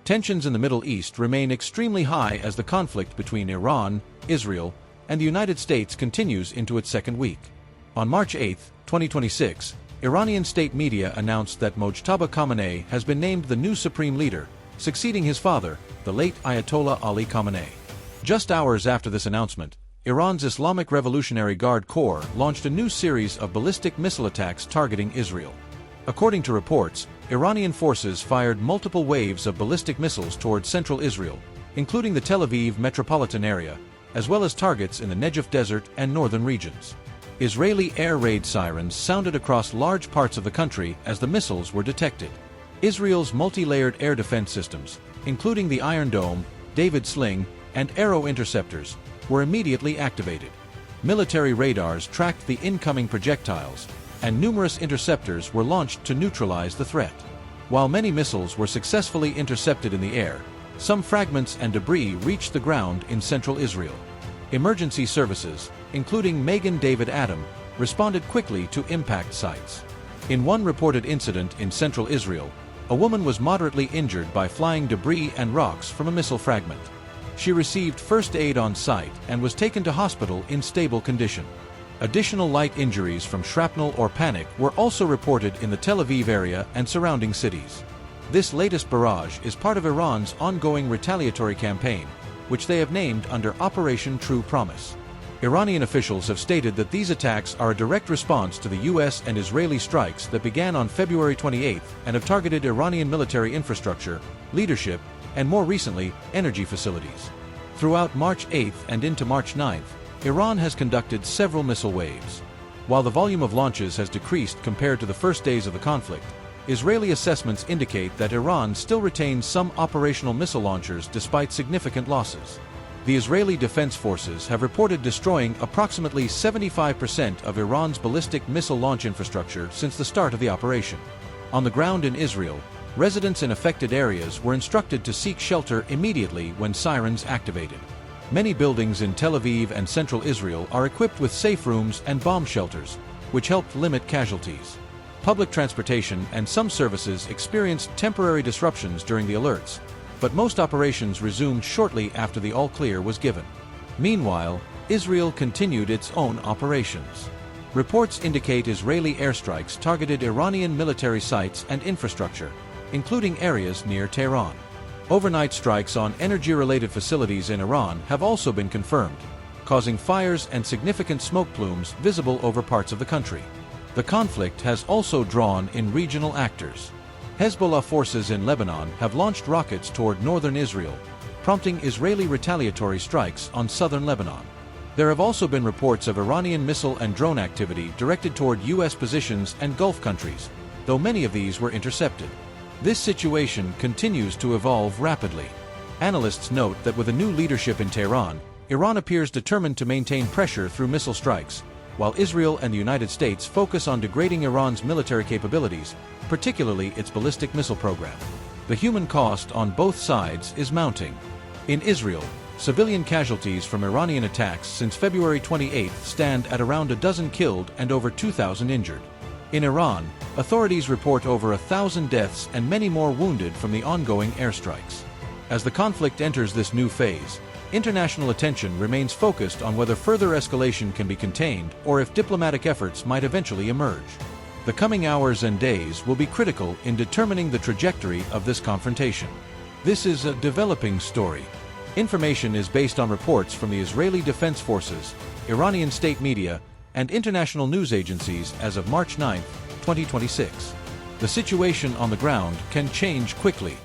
Tensions in the Middle East remain extremely high as the conflict between Iran, Israel, and the United States continues into its second week. On March 8, 2026, Iranian state media announced that Mojtaba Khamenei has been named the new supreme leader, succeeding his father, the late Ayatollah Ali Khamenei. Just hours after this announcement, Iran's Islamic Revolutionary Guard Corps launched a new series of ballistic missile attacks targeting Israel. According to reports, Iranian forces fired multiple waves of ballistic missiles towards central Israel, including the Tel Aviv metropolitan area, as well as targets in the Negev Desert and northern regions. Israeli air raid sirens sounded across large parts of the country as the missiles were detected. Israel's multi-layered air defense systems, including the Iron Dome, David Sling, and Arrow interceptors, were immediately activated. Military radars tracked the incoming projectiles, and numerous interceptors were launched to neutralize the threat. While many missiles were successfully intercepted in the air, some fragments and debris reached the ground in central Israel. Emergency services, including Magen David Adom, responded quickly to impact sites. In one reported incident in central Israel, a woman was moderately injured by flying debris and rocks from a missile fragment. She received first aid on site and was taken to hospital in stable condition. Additional light injuries from shrapnel or panic were also reported in the Tel Aviv area and surrounding cities. This latest barrage is part of Iran's ongoing retaliatory campaign, which they have named under Operation True Promise. Iranian officials have stated that these attacks are a direct response to the U.S. and Israeli strikes that began on February 28 and have targeted Iranian military infrastructure, leadership, and more recently, energy facilities. Throughout March 8 and into March 9, Iran has conducted several missile waves. While the volume of launches has decreased compared to the first days of the conflict, Israeli assessments indicate that Iran still retains some operational missile launchers despite significant losses. The Israeli Defense Forces have reported destroying approximately 75% of Iran's ballistic missile launch infrastructure since the start of the operation. On the ground in Israel, residents in affected areas were instructed to seek shelter immediately when sirens activated. Many buildings in Tel Aviv and central Israel are equipped with safe rooms and bomb shelters, which helped limit casualties. Public transportation and some services experienced temporary disruptions during the alerts, but most operations resumed shortly after the all-clear was given. Meanwhile, Israel continued its own operations. Reports indicate Israeli airstrikes targeted Iranian military sites and infrastructure, including areas near Tehran. Overnight strikes on energy-related facilities in Iran have also been confirmed, causing fires and significant smoke plumes visible over parts of the country. The conflict has also drawn in regional actors. Hezbollah forces in Lebanon have launched rockets toward northern Israel, prompting Israeli retaliatory strikes on southern Lebanon. There have also been reports of Iranian missile and drone activity directed toward U.S. positions and Gulf countries, though many of these were intercepted. This situation continues to evolve rapidly. Analysts note that with a new leadership in Tehran, Iran appears determined to maintain pressure through missile strikes, while Israel and the United States focus on degrading Iran's military capabilities, particularly its ballistic missile program. The human cost on both sides is mounting. In Israel, civilian casualties from Iranian attacks since February 28 stand at around a dozen killed and over 2,000 injured. In Iran, authorities report over 1,000 deaths and many more wounded from the ongoing airstrikes. As the conflict enters this new phase, international attention remains focused on whether further escalation can be contained or if diplomatic efforts might eventually emerge. The coming hours and days will be critical in determining the trajectory of this confrontation. This is a developing story. Information is based on reports from the Israeli Defense Forces, Iranian state media, and international news agencies as of March 9, 2026. The situation on the ground can change quickly.